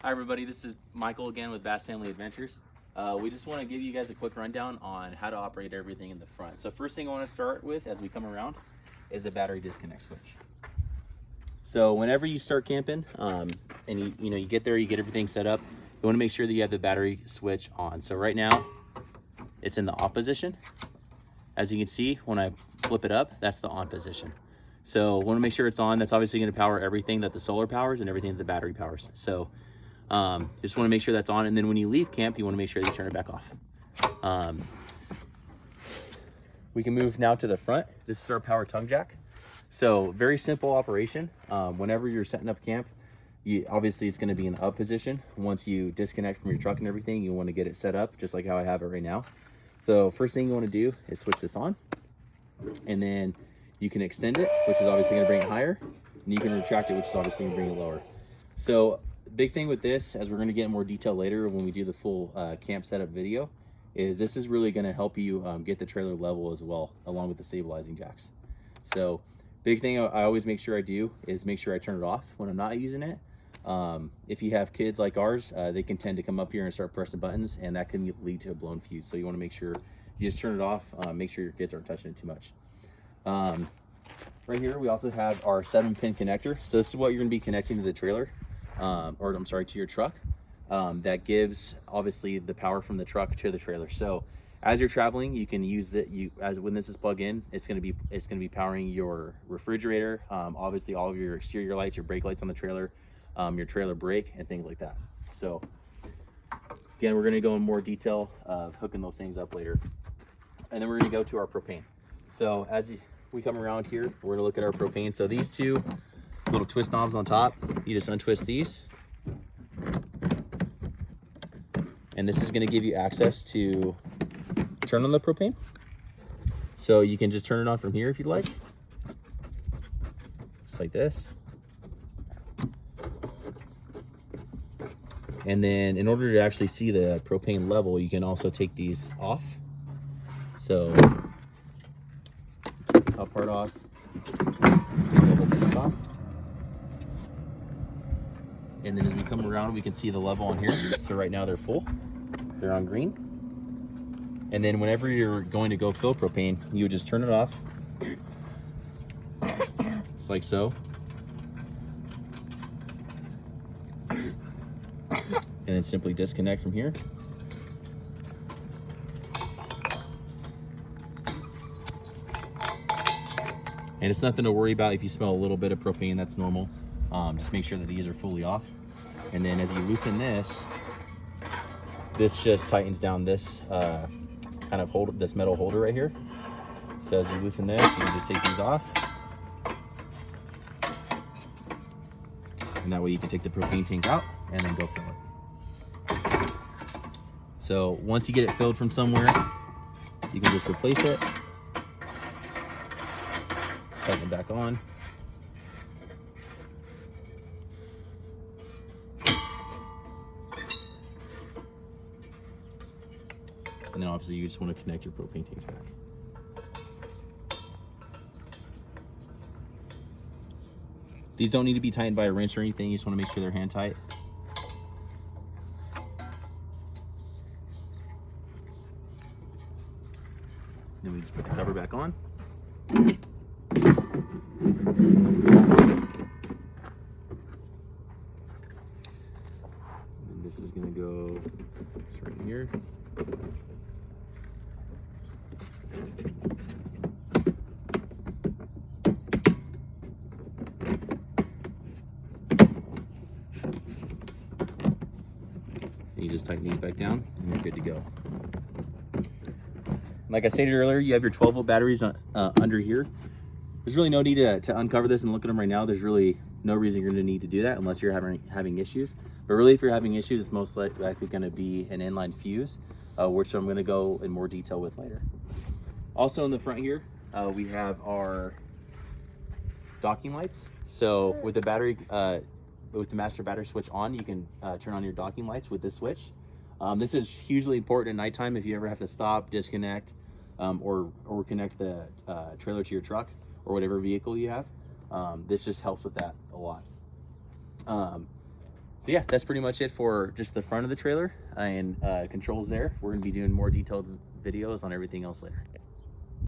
Hi everybody, this is Michael again with Bass Family Adventures. We just want to give you guys a quick rundown on how to operate everything in the front. So first thing I want to start with as we come around is a battery disconnect switch. So whenever you start camping and you get there, you get everything set up, you want to make sure that you have the battery switch on. So right now it's in the off position. As you can see, when I flip it up, that's the on position. So want to make sure it's on. That's obviously going to power everything that the solar powers and everything that the battery powers. So just want to make sure that's on, and then when you leave camp, you want to make sure that you turn it back off. We can move now to the front. This is our power tongue jack. So very simple operation. Whenever you're setting up camp, obviously it's going to be in the up position. Once you disconnect from your truck and everything, you want to get it set up just like how I have it right now. So first thing you want to do is switch this on, and then you can extend it, which is obviously going to bring it higher, and you can retract it, which is obviously going to bring it lower. So big thing with this, as we're going to get in more detail later when we do the full camp setup video, is this is really going to help you get the trailer level as well, along with the stabilizing jacks. So big thing I always make sure I do is make sure I turn it off when I'm not using it. If you have kids like ours, they can tend to come up here and start pressing buttons, and that can lead to a blown fuse. So you want to make sure you just turn it off, make sure your kids aren't touching it too much. Right here we also have our 7-pin connector. So this is what you're going to be connecting to the trailer, to your truck. That gives obviously the power from the truck to the trailer. So as you're traveling, you can use it. When this is plugged in, it's going to be powering your refrigerator, obviously all of your exterior lights, your brake lights on the trailer, your trailer brake, and things like that. So again, we're going to go in more detail of hooking those things up later, and then we're going to go to our propane. So as we come around here, we're going to look at our propane. So these two little twist knobs on top, you just untwist these, and this is going to give you access to turn on the propane. So you can just turn it on from here if you'd like, just like this. And then in order to actually see the propane level, you can also take these off. So top part off, open this off. And then as we come around, we can see the level on here. So right now they're full, they're on green. And then whenever you're going to go fill propane, you would just turn it off, just like so. And then simply disconnect from here. And it's nothing to worry about if you smell a little bit of propane, that's normal. Just make sure that these are fully off. And then as you loosen this just tightens down this kind of this metal holder right here. So as you loosen this, you can just take these off. And that way you can take the propane tank out and then go fill it. So once you get it filled from somewhere, you can just replace it, tighten it back on. And then obviously you just want to connect your propane tanks back. These don't need to be tightened by a wrench or anything, you just want to make sure they're hand tight. Then we just put the cover back on. And this is going to go just right here. You just tighten these back down and you're good to go. Like I stated earlier, you have your 12-volt batteries under here. There's really no need to uncover this and look at them right now. There's really no reason you're going to need to do that unless you're having issues. But really, if you're having issues, it's most likely going to be an inline fuse, which I'm going to go in more detail with later. Also in the front here, we have our docking lights. So with the battery, with the master battery switch on, you can turn on your docking lights with this switch. This is hugely important at nighttime if you ever have to stop, disconnect, or connect the trailer to your truck or whatever vehicle you have. This just helps with that a lot. So yeah, that's pretty much it for just the front of the trailer and controls there. We're gonna be doing more detailed videos on everything else later.